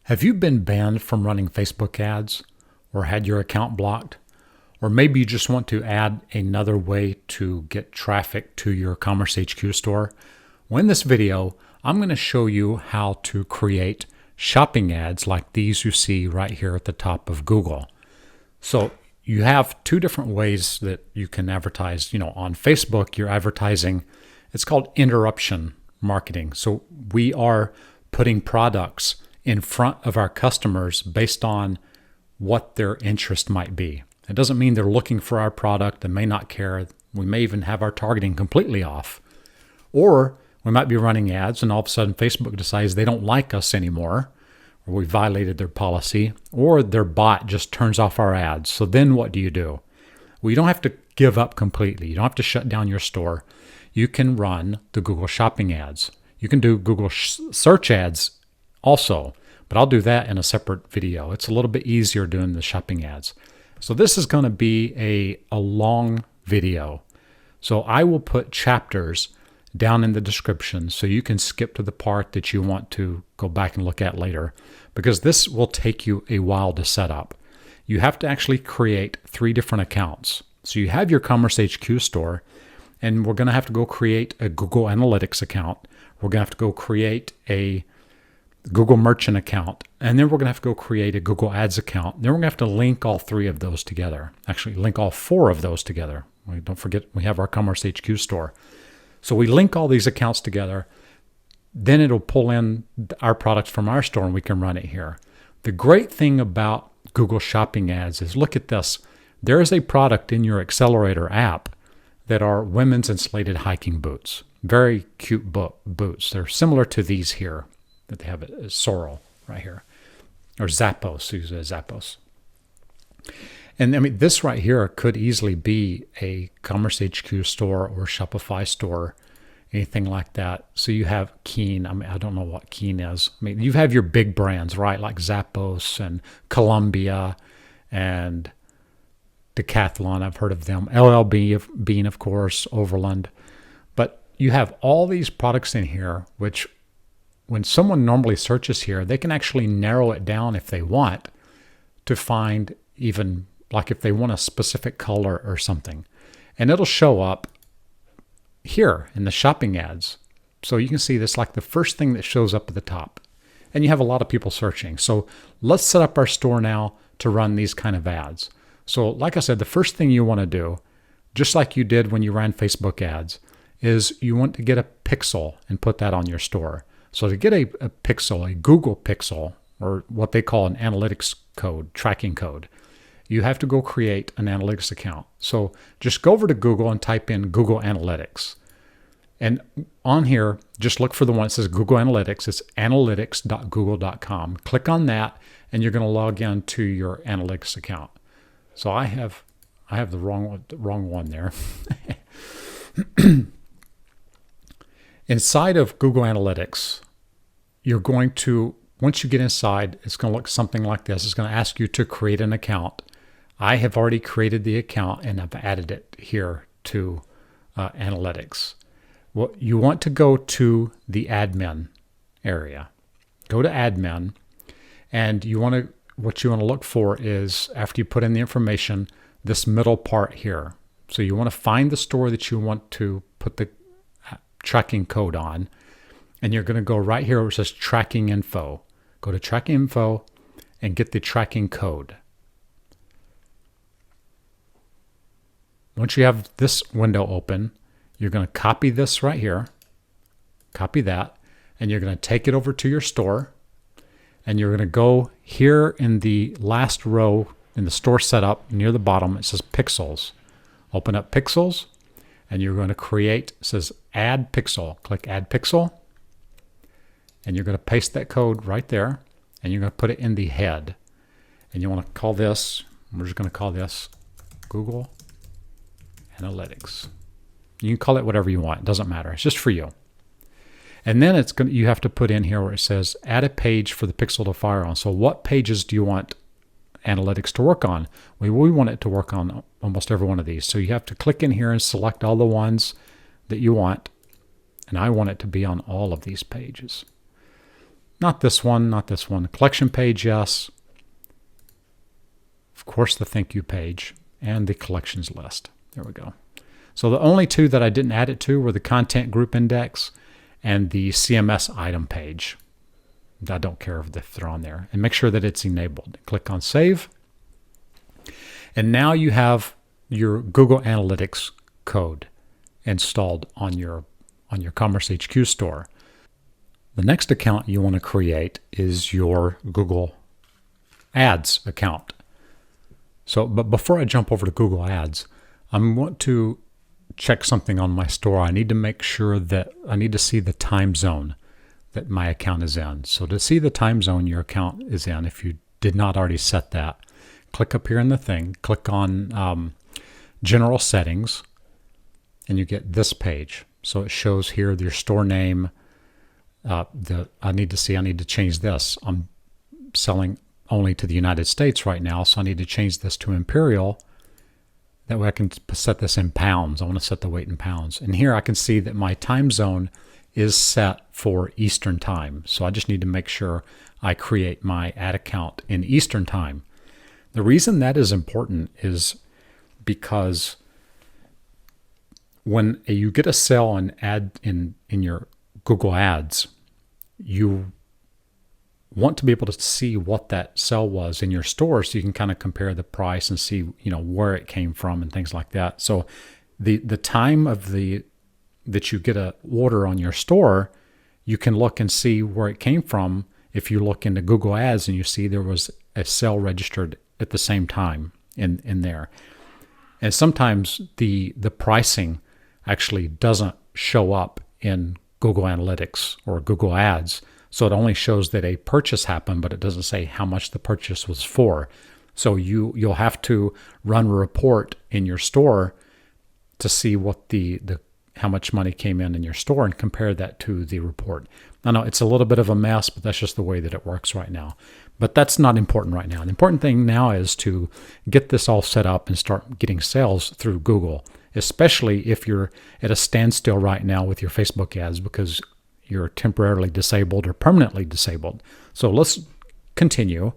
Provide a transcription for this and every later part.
Have you been banned from running Facebook ads or had your account blocked? Or maybe you just want to add another way to get traffic to your CommerceHQ store? Well, in this video, I'm going to show you how to create shopping ads like these you see right here at the top of Google. So you have two different ways that you can advertise. On Facebook, you're advertising. It's called interruption marketing. So we are putting products in front of our customers based on what their interest might be. It doesn't mean they're looking for our product and may not care. We may even have our targeting completely off. Or we might be running ads and all of a sudden Facebook decides they don't like us anymore, or we violated their policy, or their bot just turns off our ads. So then what do? Well, you don't have to give up completely. You don't have to shut down your store. You can run the Google shopping ads. You can do Google search ads also, but I'll do that in a separate video. It's a little bit easier doing the shopping ads. So this is going to be a long video. So I will put chapters down in the description so you can skip to the part that you want to go back and look at later, because this will take you a while to set up. You have to actually create 3 different accounts. So you have your CommerceHQ store, and we're going to have to go create a Google Analytics account. We're going to have to go create a Google Merchant account, and then we're going to have to go create a Google Ads account. Then we're going to have to link all 3 of those together. Actually, link all 4 of those together. Don't forget, we have our CommerceHQ store. So we link all these accounts together. Then it'll pull in our products from our store, and we can run it here. The great thing about Google Shopping Ads is, look at this. There is a product in your Accelerator app that are women's insulated hiking boots. Very cute boots. They're similar to these here that they have a Sorrel right here, or Zappos, use it as Zappos. And I mean, this right here could easily be a CommerceHQ store or Shopify store, anything like that. So you have Keen. I mean, I don't know what Keen is. I mean, you have your big brands, right? Like Zappos and Columbia and Decathlon. I've heard of them. LL Bean, of course, Overland. But you have all these products in here, which when someone normally searches here, they can actually narrow it down if they want to find even like if they want a specific color or something. And it'll show up here in the shopping ads. So you can see this like the first thing that shows up at the top. And you have a lot of people searching. So let's set up our store now to run these kind of ads. So like I said, the first thing you want to do, just like you did when you ran Facebook ads, is you want to get a pixel and put that on your store. So to get a pixel, a Google pixel, or what they call an analytics code, tracking code, you have to go create an analytics account. So just go over to Google and type in Google Analytics. And on here, just look for the one that says Google Analytics. It's analytics.google.com. Click on that, and you're going to log in to your analytics account. So I have the wrong one there. Inside of Google Analytics, you're going to, once you get inside, it's going to look something like this. It's going to ask you to create an account. I have already created the account, and I've added it here to Analytics. Well, you want to go to the admin area. Go to admin, and what you want to look for is, after you put in the information, this middle part here. So you want to find the store that you want to put the tracking code on, and you're going to go right here where it says tracking info. Go to tracking info and get the tracking code. Once you have this window open, you're going to copy this right here, copy that, and you're going to take it over to your store, and you're going to go here in the last row in the store setup near the bottom. It says pixels. Open up pixels, and you're going to create, it says add pixel. Click add pixel, and you're going to paste that code right there, and you're going to put it in the head. And you want to call this, we're just going to call this Google Analytics. You can call it whatever you want. It doesn't matter. It's just for you. And then you have to put in here where it says add a page for the pixel to fire on. So what pages do you want Analytics to work on? We want it to work on almost every one of these. So you have to click in here and select all the ones that you want. And I want it to be on all of these pages. Not this one, not this one. Collection page, yes. Of course, the thank you page and the collections list. There we go. So the only two that I didn't add it to were the content group index and the CMS item page. I don't care if they're on there. And make sure that it's enabled. Click on Save. And now you have your Google Analytics code installed on your CommerceHQ store. The next account you want to create is your Google Ads account. So, but before I jump over to Google Ads, I want to check something on my store. I need to make sure that I need to see the time zone that my account is in. So to see the time zone your account is in, if you did not already set that, click up here in the thing, click on General Settings, and you get this page. So it shows here your store name. I need to change this. I'm selling only to the United States right now, so I need to change this to Imperial. That way I can set this in pounds. I want to set the weight in pounds. And here I can see that my time zone is set for Eastern time. So I just need to make sure I create my ad account in Eastern time. The reason that is important is because when you get a sale and ad in your Google Ads, you want to be able to see what that sale was in your store, so you can kind of compare the price and see, where it came from and things like that. So the time of that you get a order on your store, you can look and see where it came from. If you look into Google Ads and you see there was a sale registered at the same time in there. And sometimes the pricing actually doesn't show up in Google Analytics or Google Ads. So it only shows that a purchase happened, but it doesn't say how much the purchase was for. So you'll have to run a report in your store to see what how much money came in your store and compare that to the report. I know it's a little bit of a mess, but that's just the way that it works right now. But that's not important right now. The important thing now is to get this all set up and start getting sales through Google, especially if you're at a standstill right now with your Facebook ads because you're temporarily disabled or permanently disabled. So let's continue.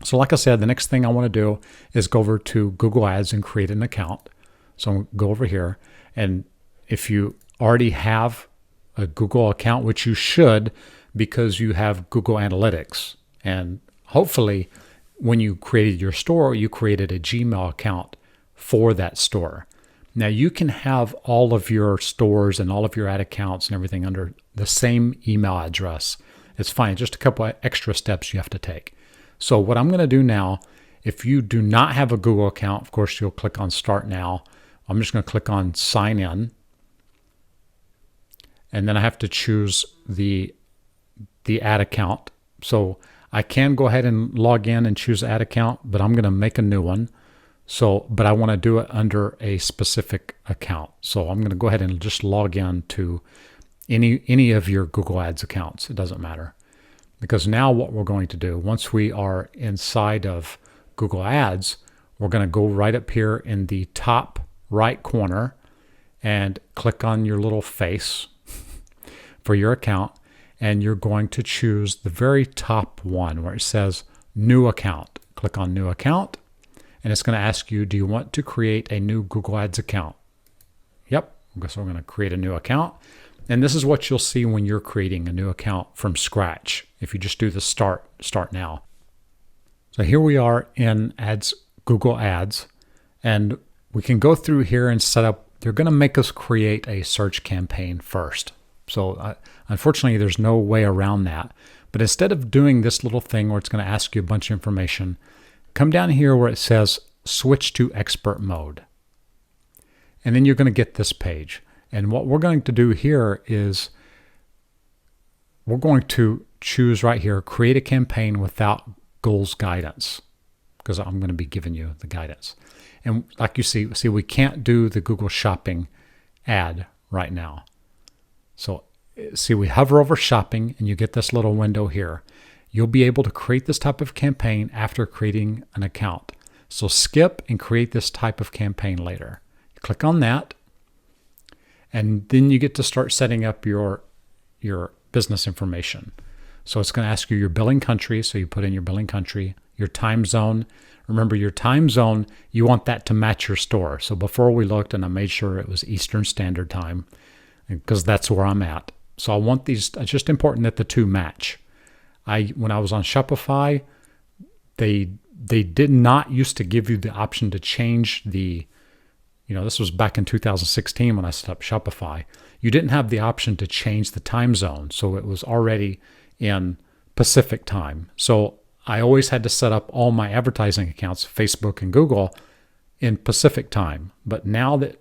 So like I said, the next thing I want to do is go over to Google Ads and create an account. So I'm go over here, and if you already have a Google account, which you should because you have Google Analytics, and hopefully when you created your store, you created a Gmail account for that store. Now you can have all of your stores and all of your ad accounts and everything under the same email address. It's fine, just a couple of extra steps you have to take. So what I'm going to do now, if you do not have a Google account, of course you'll click on Start Now. I'm just going to click on Sign In. And then I have to choose the ad account. So I can go ahead and log in and choose ad account, but I'm going to make a new one. But I want to do it under a specific account. So I'm going to go ahead and just log in to any of your Google Ads accounts. It doesn't matter. Because now what we're going to do, once we are inside of Google Ads, we're going to go right up here in the top right corner and click on your little face for your account. And you're going to choose the very top one where it says New Account. Click on New Account. And it's going to ask you, do you want to create a new Google Ads account? Yep. So we're going to create a new account. And this is what you'll see when you're creating a new account from scratch. If you just do the start now. So here we are in Google Ads. And we can go through here and set up. They're going to make us create a search campaign first. So unfortunately, there's no way around that. But instead of doing this little thing where it's going to ask you a bunch of information, come down here where it says switch to expert mode. And then you're going to get this page. And what we're going to do here is we're going to choose right here, create a campaign without goals guidance, because I'm going to be giving you the guidance. And like you see we can't do the Google Shopping ad right now. So see, we hover over shopping and you get this little window here. You'll be able to create this type of campaign after creating an account. So skip and create this type of campaign later. Click on that, and then you get to start setting up your business information. So it's going to ask you your billing country. So you put in your billing country, your time zone. Remember your time zone, you want that to match your store. So before we looked and I made sure it was Eastern Standard Time because that's where I'm at. So I want these, it's just important that the two match. When I was on Shopify, they did not used to give you the option to change the, this was back in 2016 when I set up Shopify. You didn't have the option to change the time zone. So it was already in Pacific time. So I always had to set up all my advertising accounts, Facebook and Google, in Pacific time. But now that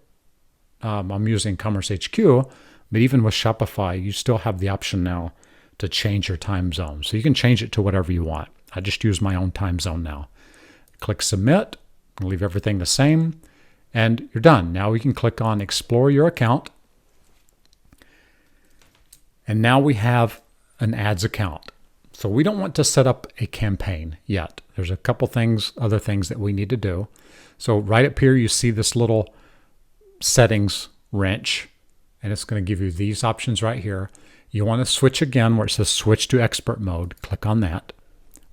I'm using CommerceHQ, but even with Shopify, you still have the option now to change your time zone. So you can change it to whatever you want. I just use my own time zone now. Click Submit, leave everything the same, and you're done. Now we can click on Explore Your Account. And now we have an ads account. So we don't want to set up a campaign yet. There's a couple other things that we need to do. So right up here, you see this little settings wrench, and it's going to give you these options right here. You want to switch again where it says switch to expert mode. Click on that.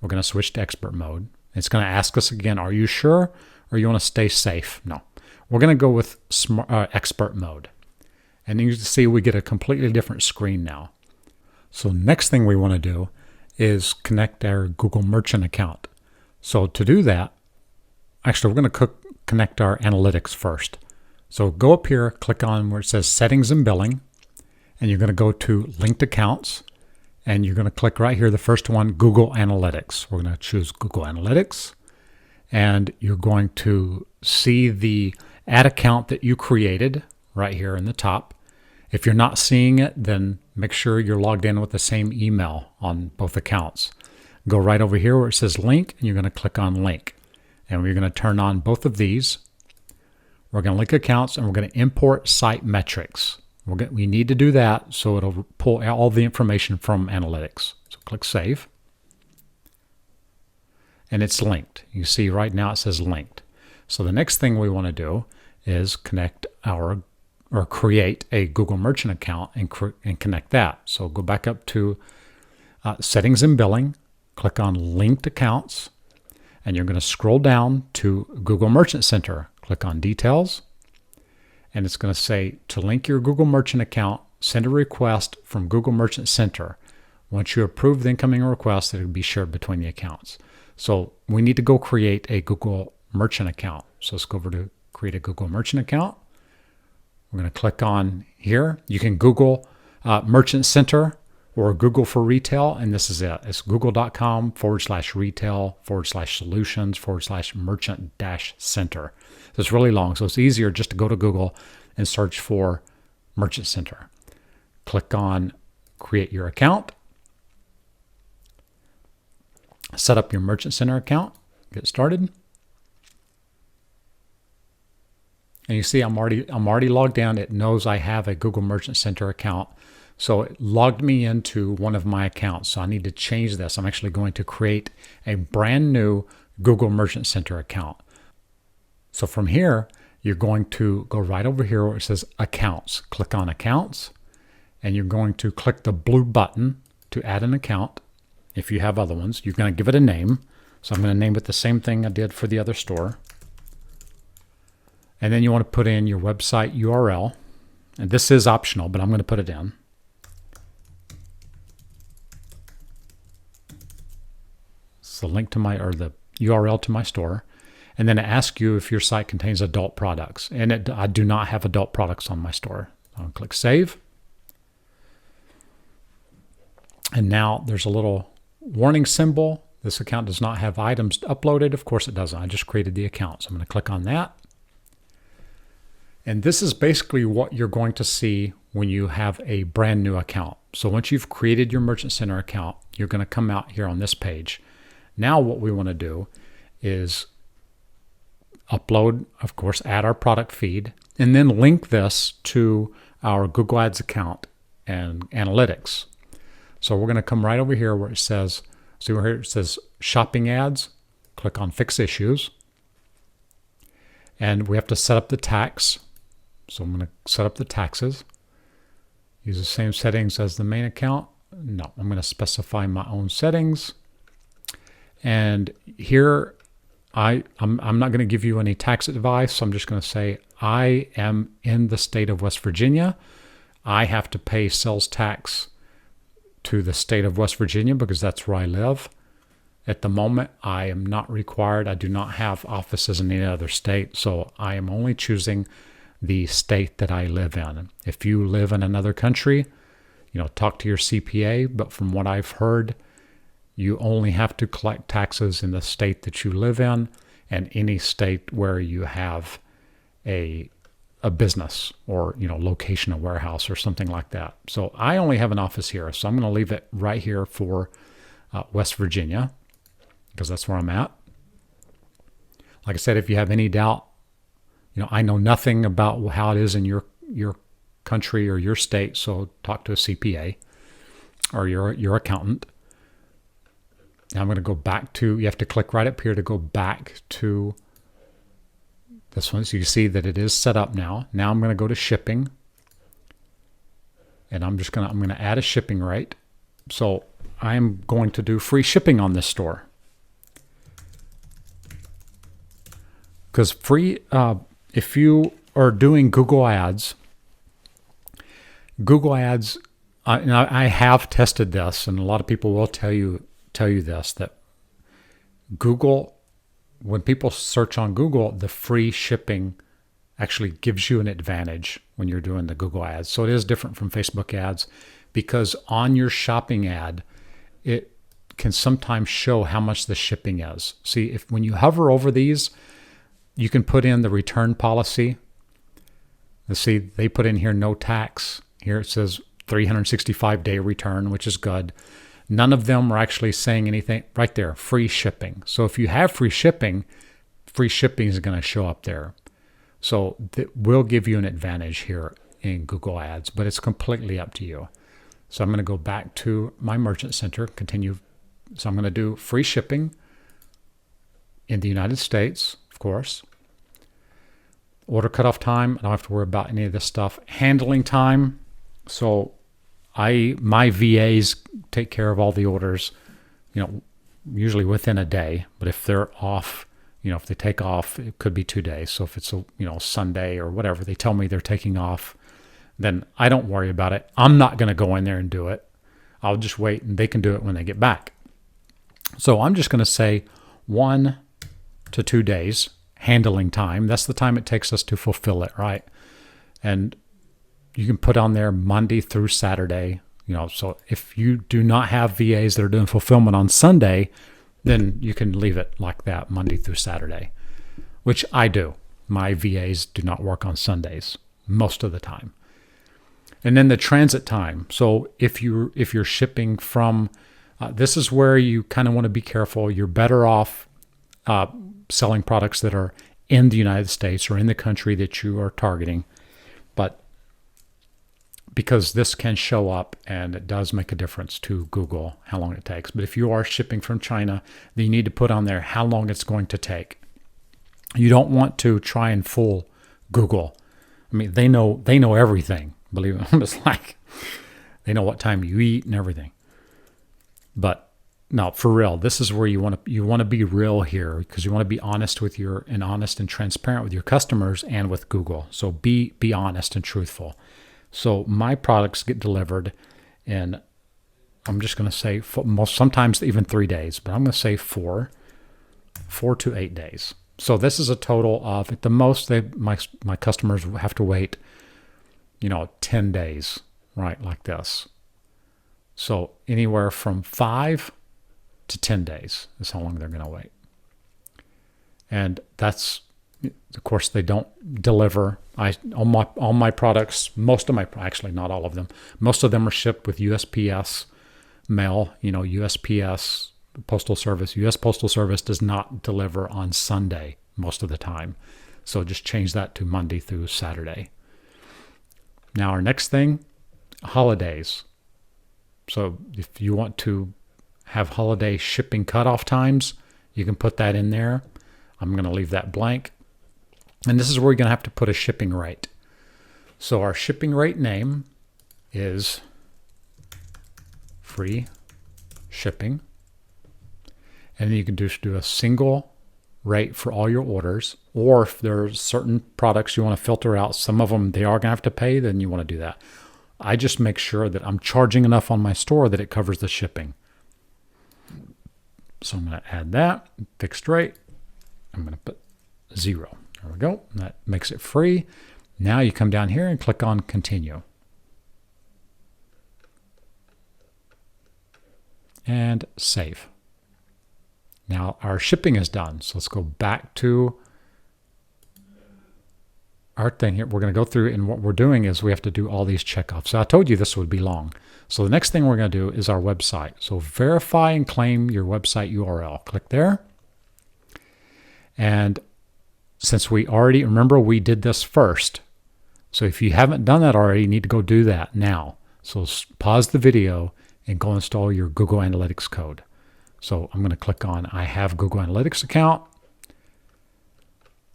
We're going to switch to expert mode. It's going to ask us again, are you sure or you want to stay safe? No. We're going to go with expert mode. And you can see we get a completely different screen now. So next thing we want to do is connect our Google Merchant account. So to do that, actually we're going to connect our analytics first. So go up here, click on where it says Settings and Billing, and you're going to go to Linked Accounts, and you're going to click right here, the first one, Google Analytics. We're going to choose Google Analytics, and you're going to see the ad account that you created right here in the top. If you're not seeing it, then make sure you're logged in with the same email on both accounts. Go right over here where it says Link, and you're going to click on Link. And we're going to turn on both of these. We're going to link accounts, and we're going to import site metrics. We need to do that so it'll pull all the information from analytics. So click Save. And it's linked. You see right now it says linked. So the next thing we want to do is create a Google Merchant account and connect that. So go back up to Settings and Billing, click on Linked Accounts, and you're going to scroll down to Google Merchant Center. Click on Details, and it's going to say to link your Google Merchant account, send a request from Google Merchant Center. Once you approve the incoming request, it will be shared between the accounts. So we need to go create a Google Merchant account. So let's go over to create a Google Merchant account. We're going to click on here. You can Google Merchant Center or Google for Retail, and this is it. It's google.com/retail/solutions/merchant-center. So it's really long, so it's easier just to go to Google and search for Merchant Center. Click on Create Your Account. Set up your Merchant Center account. Get started. And you see I'm already logged in. It knows I have a Google Merchant Center account. So it logged me into one of my accounts. So I need to change this. I'm actually going to create a brand new Google Merchant Center account. So from here, you're going to go right over here where it says Accounts. Click on Accounts, and you're going to click the blue button to add an account. If you have other ones, you're going to give it a name. So I'm going to name it the same thing I did for the other store. And then you want to put in your website URL. And this is optional, but I'm going to put it in. It's the link to the URL to my store. And then it asks you if your site contains adult products. And I do not have adult products on my store. I'll click Save. And now there's a little warning symbol. This account does not have items uploaded. Of course it doesn't. I just created the account. So I'm going to click on that. And this is basically what you're going to see when you have a brand new account. So once you've created your Merchant Center account, you're going to come out here on this page. Now what we want to do is upload, of course, add our product feed, and then link this to our Google Ads account and analytics. So we're going to come right over here where it says, see where here it says Shopping Ads. Click on Fix Issues. And we have to set up the tax. So I'm going to set up the taxes. Use the same settings as the main account. no, I'm going to specify my own settings. And here, I'm not going to give you any tax advice. I'm just going to say I am in the state of West Virginia. I have to pay sales tax to the state of West Virginia because that's where I live. At the moment, I am not required. I do not have offices in any other state, so I am only choosing the state that I live in. If you live in another country, talk to your CPA, but from what I've heard, you only have to collect taxes in the state that you live in and any state where you have a business or location, a warehouse or something like that. So I only have an office here, so I'm going to leave it right here for West Virginia because that's where I'm at. Like I said, if you have any doubt, I know nothing about how it is in your country or your state, so talk to a CPA or your accountant. Now I'm going to go back to, you have to click right up here to go back to this one. So you see that it is set up now. Now I'm going to go to shipping. And I'm going to add a shipping rate. So I'm going to do free shipping on this store. Because free, if you are doing Google Ads, and I have tested this, and a lot of people will tell you this, that Google, when people search on Google, the free shipping actually gives you an advantage when you're doing the Google ads. So it is different from Facebook ads because on your shopping ad, it can sometimes show how much the shipping is. See, when you hover over these, you can put in the return policy. Let's see, they put in here no tax. Here it says 365-day return, which is good. None of them are actually saying anything. Right there, free shipping. So if you have free shipping is going to show up there. So that will give you an advantage here in Google Ads, but it's completely up to you. So I'm going to go back to my merchant center, continue. So I'm going to do free shipping in the United States, of course. Order cutoff time, I don't have to worry about any of this stuff. Handling time, so my VAs take care of all the orders, usually within a day. But if they're off, if they take off, it could be 2 days. So if it's Sunday or whatever, they tell me they're taking off, then I don't worry about it. I'm not going to go in there and do it. I'll just wait, and they can do it when they get back. So I'm just going to say 1 to 2 days handling time. That's the time it takes us to fulfill it, right? And you can put on there Monday through Saturday. So if you do not have VAs that are doing fulfillment on Sunday, then you can leave it like that, Monday through Saturday, which I do. My VAs do not work on Sundays most of the time. And then the transit time. So if you're shipping from, this is where you kind of want to be careful. You're better off selling products that are in the United States or in the country that you are targeting. But because this can show up and it does make a difference to Google how long it takes. But if you are shipping from China, then you need to put on there how long it's going to take. You don't want to try and fool Google. I mean, they know everything, believe it. It's like they know what time you eat and everything. But no, for real, this is where you want to be real here, because you want to be honest and transparent with your customers and with Google. So be honest and truthful. So my products get delivered in, I'm just going to say sometimes even 3 days, but I'm going to say 4 to 8 days. So this is a total of, at the most, my customers have to wait, 10 days, right, like this. So anywhere from 5 to 10 days is how long they're going to wait. And that's, of course, they don't deliver. All my products, actually not all of them, most of them are shipped with USPS mail, USPS Postal Service. US Postal Service does not deliver on Sunday most of the time. So just change that to Monday through Saturday. Now our next thing, holidays. So if you want to have holiday shipping cutoff times, you can put that in there. I'm going to leave that blank. And this is where you're going to have to put a shipping rate. So our shipping rate name is free shipping. And then you can just do a single rate for all your orders, or if there's certain products you want to filter out, some of them they are going to have to pay, then you want to do that. I just make sure that I'm charging enough on my store that it covers the shipping. So I'm going to add that, fixed rate. I'm going to put 0. There we go. That makes it free. Now you come down here and click on continue. And save. Now our shipping is done. So let's go back to our thing here. We're going to go through, and what we're doing is we have to do all these checkoffs. So I told you this would be long. So the next thing we're going to do is our website. So verify and claim your website URL. Click there. And since we already, remember we did this first. So if you haven't done that already, you need to go do that now. So pause the video and go install your Google Analytics code. So I'm going to click on I have Google Analytics account.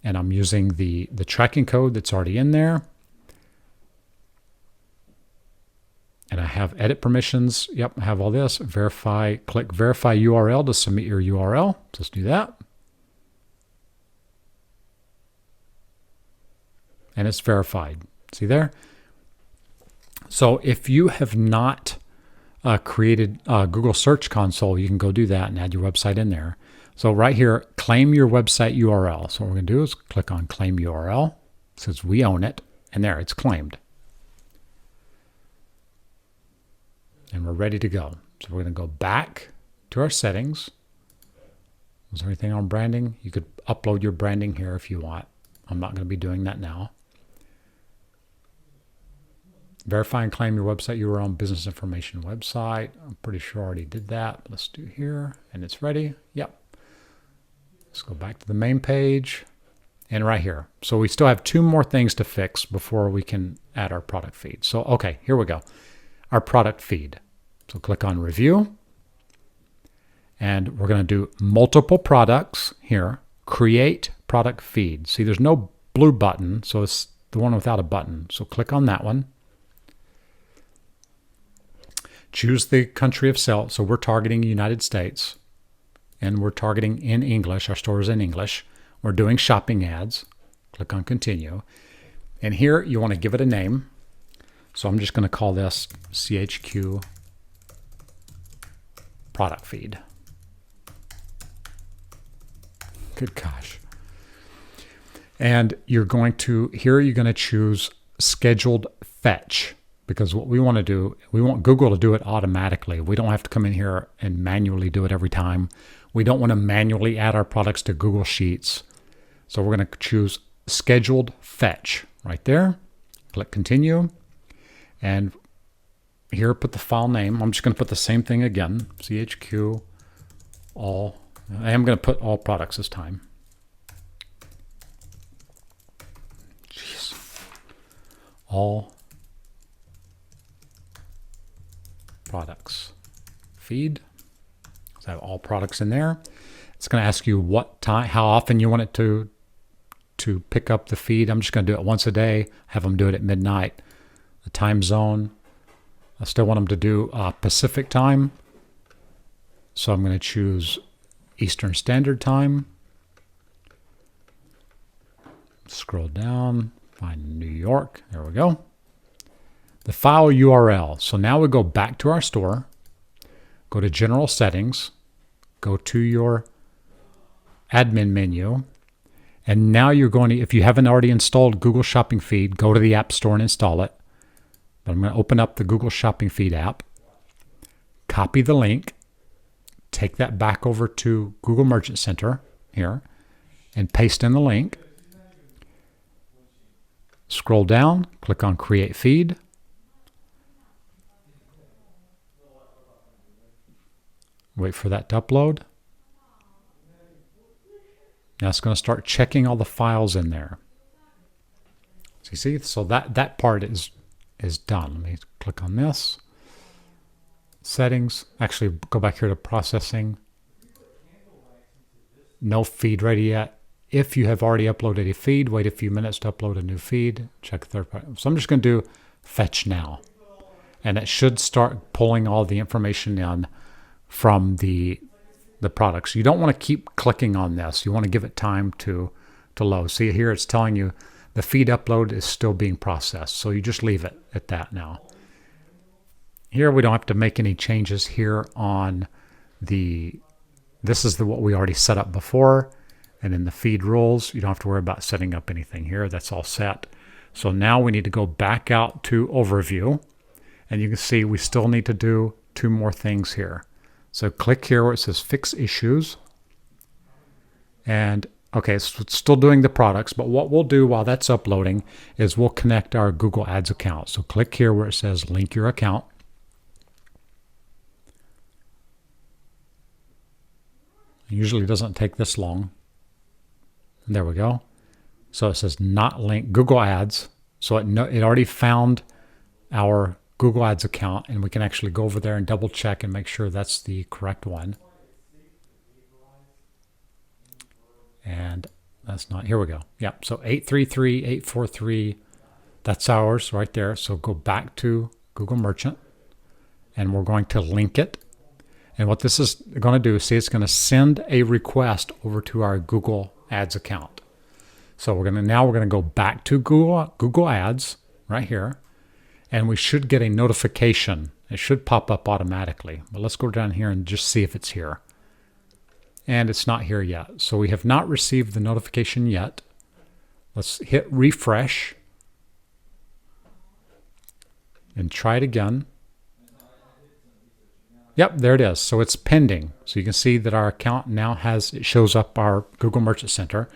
And I'm using the tracking code that's already in there. And I have edit permissions. Yep, I have all this. Verify, click verify URL to submit your URL. So let's do that. And it's verified. See there? So if you have not created a Google Search Console, you can go do that and add your website in there. So right here, claim your website URL. So what we're going to do is click on claim URL. It says we own it. And there, it's claimed. And we're ready to go. So we're going to go back to our settings. Is there anything on branding? You could upload your branding here if you want. I'm not going to be doing that now. Verify and claim your website URL on business information website. I'm pretty sure I already did that. Let's do here. And it's ready. Yep. Let's go back to the main page. And right here. So we still have 2 more things to fix before we can add our product feed. So, okay, here we go. Our product feed. So click on review. And we're going to do multiple products here. Create product feed. See, there's no blue button. So it's the one without a button. So click on that one. Choose the country of sale. So we're targeting United States. And we're targeting in English. Our store is in English. We're doing shopping ads. Click on continue. And here you want to give it a name. So I'm just going to call this CHQ product feed. Good gosh. And you're going to, here you're going to choose scheduled fetch. Because what we want to do, we want Google to do it automatically. We don't have to come in here and manually do it every time. We don't want to manually add our products to Google Sheets. So we're going to choose scheduled fetch right there. Click continue. And here put the file name. I'm just going to put the same thing again. CHQ all. I am going to put all products this time. Jeez. All products. Feed. So I have all products in there. It's going to ask you what time, how often you want it to pick up the feed. I'm just going to do it once a day. Have them do it at midnight. The time zone. I still want them to do Pacific time. So I'm going to choose Eastern Standard Time. Scroll down. Find New York. There we go. The file URL. So now we go back to our store. Go to General Settings. Go to your admin menu. And now you're going to, if you haven't already installed Google Shopping Feed, go to the App Store and install it. But I'm going to open up the Google Shopping Feed app. Copy the link. Take that back over to Google Merchant Center here. And paste in the link. Scroll down. Click on Create Feed. Wait for that to upload. Now it's going to start checking all the files in there. So you see, so that part is done. Let me click on this. Settings. Actually, go back here to processing. No feed ready yet. If you have already uploaded a feed, wait a few minutes to upload a new feed. Check third party. So I'm just going to do fetch now. and it should start pulling all the information in from the products. You don't want to keep clicking on this. You want to give it time to load. See here, it's telling you the feed upload is still being processed. So you just leave it at that now. Here we don't have to make any changes here on this is what we already set up before. And in the feed rules, you don't have to worry about setting up anything here. That's all set. So now we need to go back out to overview. And you can see we still need to do 2 more things here. So click here where it says fix issues. And okay, so it's still doing the products, but what we'll do while that's uploading is we'll connect our Google Ads account. So click here where it says link your account. It usually doesn't take this long. And there we go. So it says not link Google Ads. So it already found our Google Ads account, and we can actually go over there and double check and make sure that's the correct one. And that's not, here we go. Yep, so 833-843, that's ours right there. So go back to Google Merchant, and we're going to link it. And what this is going to do, see, it's going to send a request over to our Google Ads account. So we're going to go back to Google Ads right here. And we should get a notification. It should pop up automatically. But let's go down here and just see if it's here. And it's not here yet. So we have not received the notification yet. Let's hit refresh. And try it again. Yep, there it is. So it's pending. So you can see that our account now it shows up our Google Merchant Center.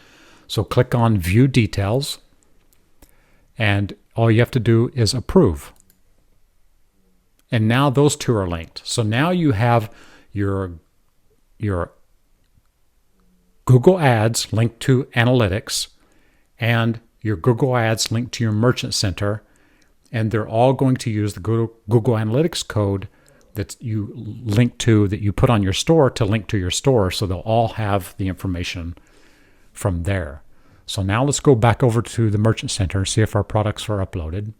So click on View Details. And all you have to do is approve. And now those 2 are linked. So now you have your Google Ads linked to Analytics and your Google Ads linked to your Merchant Center. And they're all going to use the Google Analytics code that you link to, that you put on your store to link to your store. So they'll all have the information from there. So now let's go back over to the Merchant Center and see if our products are uploaded.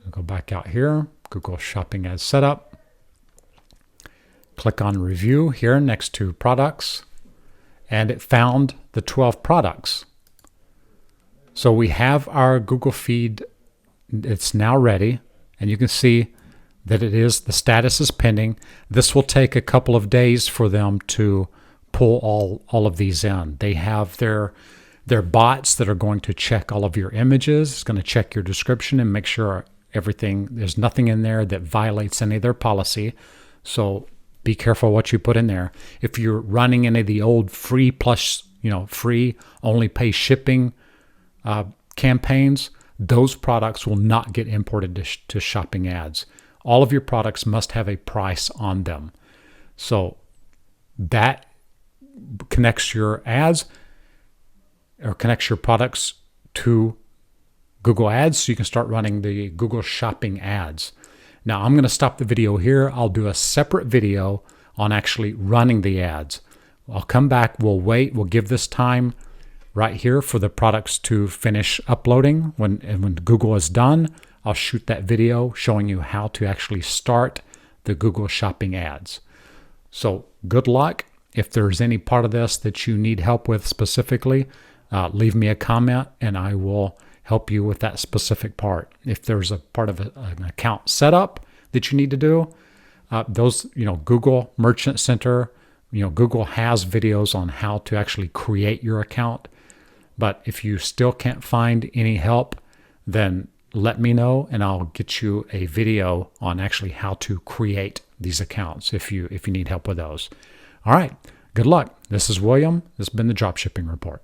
I'll go back out here, Google Shopping Ads Setup. Click on Review here next to Products. And it found the 12 products. So we have our Google feed. It's now ready. And you can see that the status is pending. This will take a couple of days for them to pull all of these in. They have their bots that are going to check all of your images. It's going to check your description and make sure there's nothing in there that violates any of their policy. So be careful what you put in there. If you're running any of the old free plus, free only pay shipping campaigns, those products will not get imported to shopping ads. All of your products must have a price on them. So that connects your ads or connects your products to Google Ads, so you can start running the Google Shopping ads. Now I'm going to stop the video here. I'll do a separate video on actually running the ads. I'll come back, we'll wait, we'll give this time right here for the products to finish uploading. When Google is done, I'll shoot that video showing you how to actually start the Google Shopping ads. So good luck. If there's any part of this that you need help with specifically, leave me a comment and I will help you with that specific part. If there's a part of an account setup that you need to do, Google Merchant Center, Google has videos on how to actually create your account. But if you still can't find any help, then let me know and I'll get you a video on actually how to create these accounts if you need help with those. All right, good luck. This is William. This has been the Dropshipping Report.